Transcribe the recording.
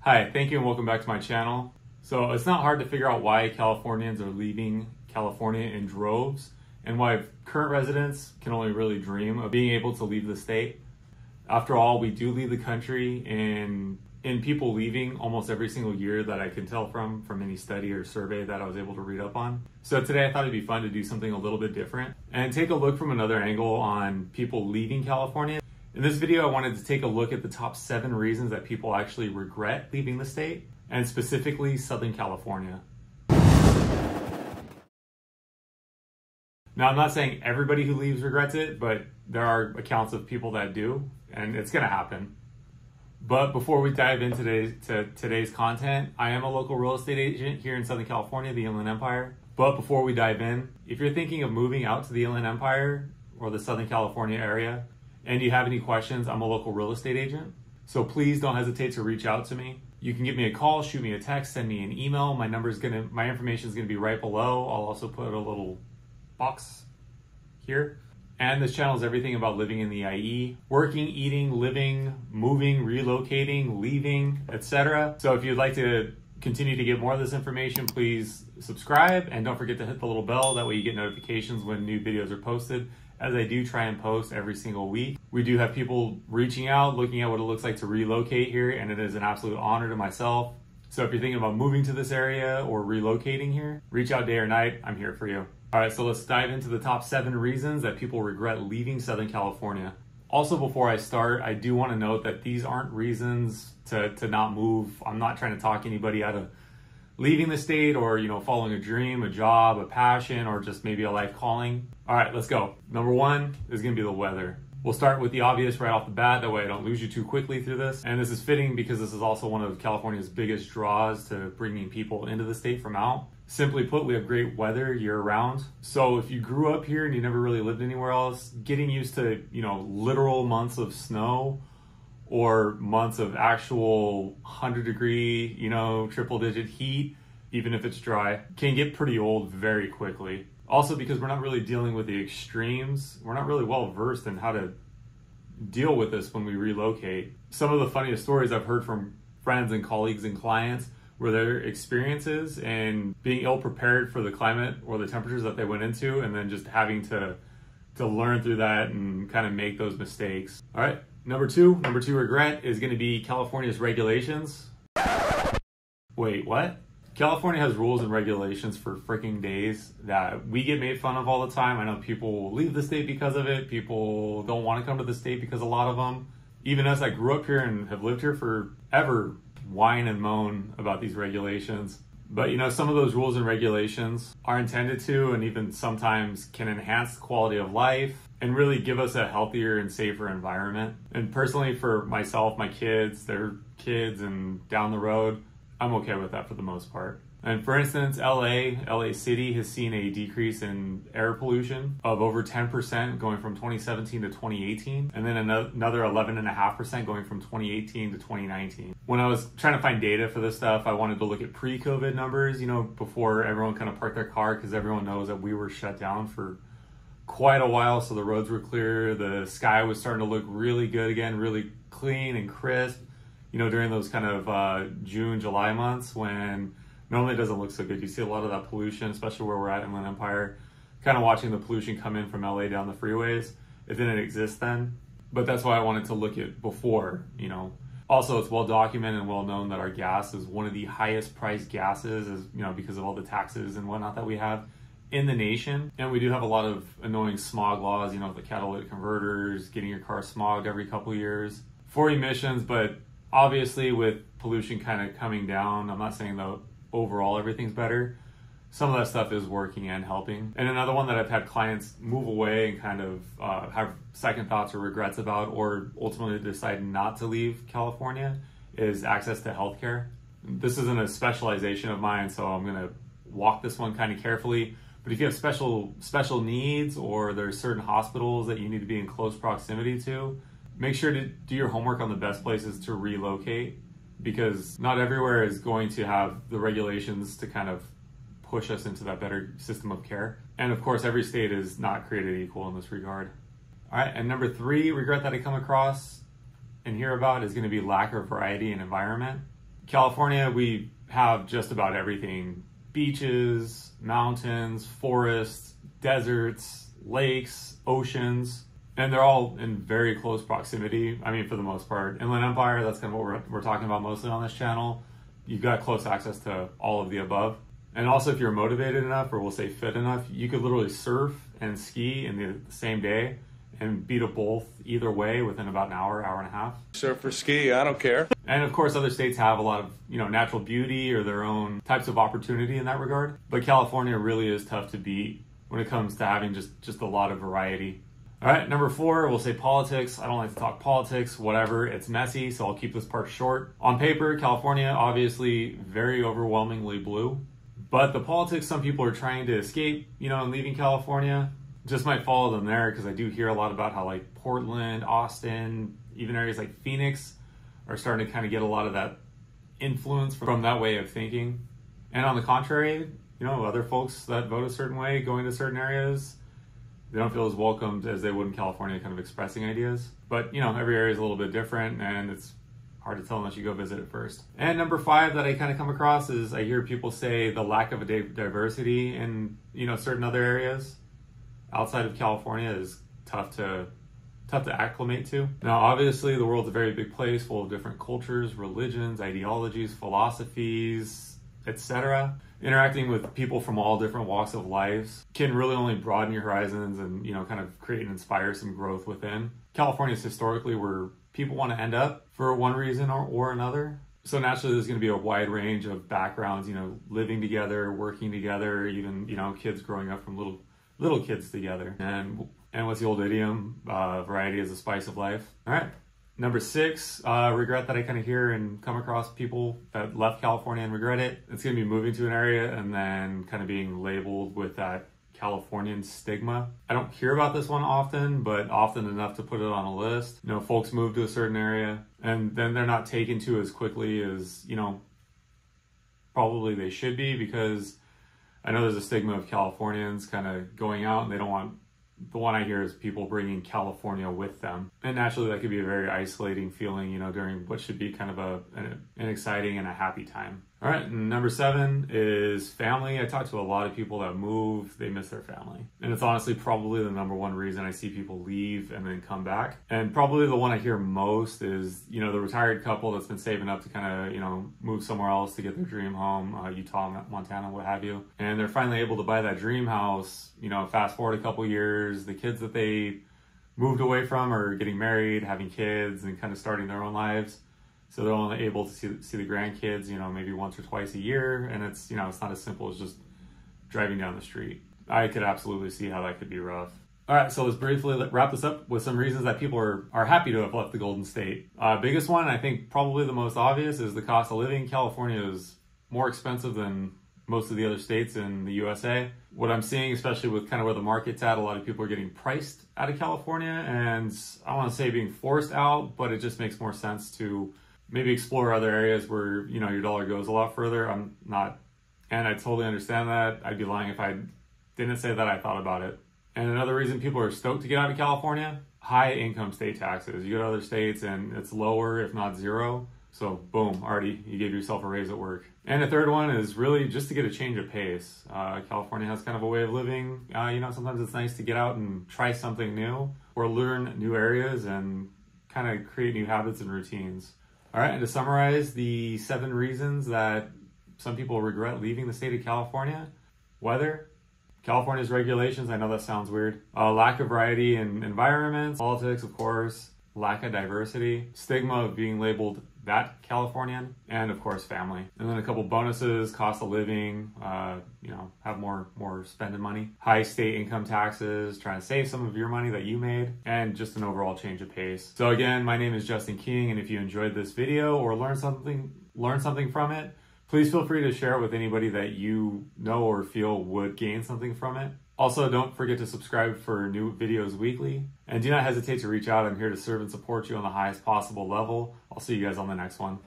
Hi, thank you and welcome back to my channel. So it's not hard to figure out why Californians are leaving California in droves and why current residents can only really dream of being able to leave the state. After all, we do leave the country, and in people leaving almost every single year that I can tell from any study or survey that I was able to read up on. So today I thought it'd be fun to do something a little bit different and take a look from another angle on people leaving California. In this video, I wanted to take a look at the top 7 reasons that people actually regret leaving the state, and specifically Southern California. Now, I'm not saying everybody who leaves regrets it, but there are accounts of people that do, and it's gonna happen. But before we dive into today's content, I am a local real estate agent here in Southern California, the Inland Empire. But before we dive in, if you're thinking of moving out to the Inland Empire or the Southern California area, and you have any questions, I'm a local real estate agent. So please don't hesitate to reach out to me. You can give me a call, shoot me a text, send me an email. My information is gonna be right below. I'll also put a little box here. And this channel is everything about living in the IE, working, eating, living, moving, relocating, leaving, etc. So if you'd like to continue to get more of this information, please subscribe and don't forget to hit the little bell. That way you get notifications when new videos are posted, as I do try and post every single week. We do have people reaching out, looking at what it looks like to relocate here, and it is an absolute honor to myself. So if you're thinking about moving to this area or relocating here, reach out day or night, I'm here for you. All right, so let's dive into the top 7 reasons that people regret leaving Southern California. Also, before I start, I do want to note that these aren't reasons to not move. I'm not trying to talk anybody out of leaving the state or, following a dream, a job, a passion, or just maybe a life calling. All right, let's go. Number 1 is gonna be the weather. We'll start with the obvious right off the bat, that way I don't lose you too quickly through this. And this is fitting because this is also one of California's biggest draws to bringing people into the state from out. Simply put, we have great weather year round. So if you grew up here and you never really lived anywhere else, getting used to, literal months of snow or months of actual 100-degree, triple digit heat, even if it's dry, can get pretty old very quickly. Also, because we're not really dealing with the extremes, we're not really well versed in how to deal with this when we relocate. Some of the funniest stories I've heard from friends and colleagues and clients were their experiences and being ill prepared for the climate or the temperatures that they went into, and then just having to learn through that and kind of make those mistakes. All right, number two regret is going to be California's regulations. Wait, what? California has rules and regulations for freaking days that we get made fun of all the time. I know people will leave the state because of it. People don't want to come to the state because a lot of them, even us, I grew up here and have lived here forever, whine and moan about these regulations. But some of those rules and regulations are intended to, and even sometimes can enhance the quality of life and really give us a healthier and safer environment. And personally, for myself, my kids, their kids, and down the road, I'm okay with that for the most part. And for instance, LA City has seen a decrease in air pollution of over 10% going from 2017 to 2018, and then another 11.5% going from 2018 to 2019. When I was trying to find data for this stuff, I wanted to look at pre-COVID numbers, before everyone kind of parked their car, because everyone knows that we were shut down for quite a while, so the roads were clear, the sky was starting to look really good again, really clean and crisp, during those kind of June, July months when normally it doesn't look so good. You see a lot of that pollution, especially where we're at in Inland Empire, kind of watching the pollution come in from LA down the freeways. It didn't exist then, but that's why I wanted to look at before, Also, it's well documented and well known that our gas is one of the highest priced gases, because of all the taxes and whatnot that we have in the nation. And we do have a lot of annoying smog laws, the catalytic converters, getting your car smogged every couple of years for emissions. But obviously with pollution kind of coming down, I'm not saying that overall everything's better. Some of that stuff is working and helping. And another one that I've had clients move away and kind of have second thoughts or regrets about, or ultimately decide not to leave California, is access to healthcare. This isn't a specialization of mine, so I'm gonna walk this one kind of carefully. But if you have special needs, or there's certain hospitals that you need to be in close proximity to, make sure to do your homework on the best places to relocate, because not everywhere is going to have the regulations to kind of push us into that better system of care. And of course, every state is not created equal in this regard. All right, and number 3 regret that I come across and hear about is going to be lack of variety and environment. California, we have just about everything. Beaches, mountains, forests, deserts, lakes, oceans, and they're all in very close proximity. I mean, for the most part. Inland Empire, that's kind of what we're talking about mostly on this channel. You've got close access to all of the above. And also, if you're motivated enough, or we'll say fit enough, you could literally surf and ski in the same day and beat a both either way within about an hour, hour and a half. Surf or ski, I don't care. And of course, other states have a lot of, natural beauty or their own types of opportunity in that regard. But California really is tough to beat when it comes to having just a lot of variety. All right, number 4, we'll say politics. I don't like to talk politics, whatever. It's messy, so I'll keep this part short. On paper, California, obviously very overwhelmingly blue. But the politics some people are trying to escape, and leaving California, just might follow them there, because I do hear a lot about how like Portland, Austin, even areas like Phoenix are starting to kind of get a lot of that influence from that way of thinking. And on the contrary, other folks that vote a certain way, going to certain areas, they don't feel as welcomed as they would in California, kind of expressing ideas. But, every area is a little bit different, and it's hard to tell unless you go visit it first. And number 5 that I kind of come across is I hear people say the lack of a diversity in, certain other areas outside of California is tough to acclimate to. Now, obviously, the world's a very big place full of different cultures, religions, ideologies, philosophies, etc. Interacting with people from all different walks of life can really only broaden your horizons and, kind of create and inspire some growth within. California is historically where people want to end up for one reason or another. So naturally, there's going to be a wide range of backgrounds, living together, working together, even, kids growing up from little kids together. And what's the old idiom? Variety is the spice of life. All right. Number 6, regret that I kind of hear and come across people that left California and regret it. It's going to be moving to an area and then kind of being labeled with that Californian stigma. I don't hear about this one often, but often enough to put it on a list. Folks move to a certain area and then they're not taken to as quickly as, probably they should be, because I know there's a stigma of Californians kind of going out and they don't want. The one I hear is people bringing California with them. And naturally, that could be a very isolating feeling, during what should be kind of an exciting and a happy time. All right, and number 7 is family. I talk to a lot of people that move, they miss their family. And it's honestly probably the number 1 reason I see people leave and then come back. And probably the one I hear most is, the retired couple that's been saving up to kind of, move somewhere else to get their dream home, Utah, Montana, what have you. And they're finally able to buy that dream house, fast forward a couple years, the kids that they moved away from are getting married, having kids, and kind of starting their own lives. So they're only able to see the grandkids, maybe once or twice a year. And it's, it's not as simple as just driving down the street. I could absolutely see how that could be rough. All right, so let's briefly wrap this up with some reasons that people are happy to have left the Golden State. Biggest one, I think probably the most obvious, is the cost of living. California is more expensive than most of the other states in the USA. What I'm seeing, especially with kind of where the market's at, a lot of people are getting priced out of California, and I don't want to say being forced out, but it just makes more sense to maybe explore other areas where, your dollar goes a lot further. I'm not, and I totally understand that. I'd be lying if I didn't say that I thought about it. And another reason people are stoked to get out of California, high income state taxes. You go to other states and it's lower, if not zero. So boom, already you gave yourself a raise at work. And the third one is really just to get a change of pace. California has kind of a way of living. Sometimes it's nice to get out and try something new or learn new areas and kind of create new habits and routines. All right, and to summarize the 7 reasons that some people regret leaving the state of California: weather, California's regulations, I know that sounds weird, lack of variety in environments, politics, of course, lack of diversity, stigma of being labeled that Californian, and of course family. And then a couple bonuses: cost of living, have more spending money, high state income taxes, trying to save some of your money that you made, and just an overall change of pace. So again, my name is Justin King, and if you enjoyed this video or learned something from it, please feel free to share it with anybody that you know or feel would gain something from it. Also, don't forget to subscribe for new videos weekly. And do not hesitate to reach out. I'm here to serve and support you on the highest possible level. I'll see you guys on the next one.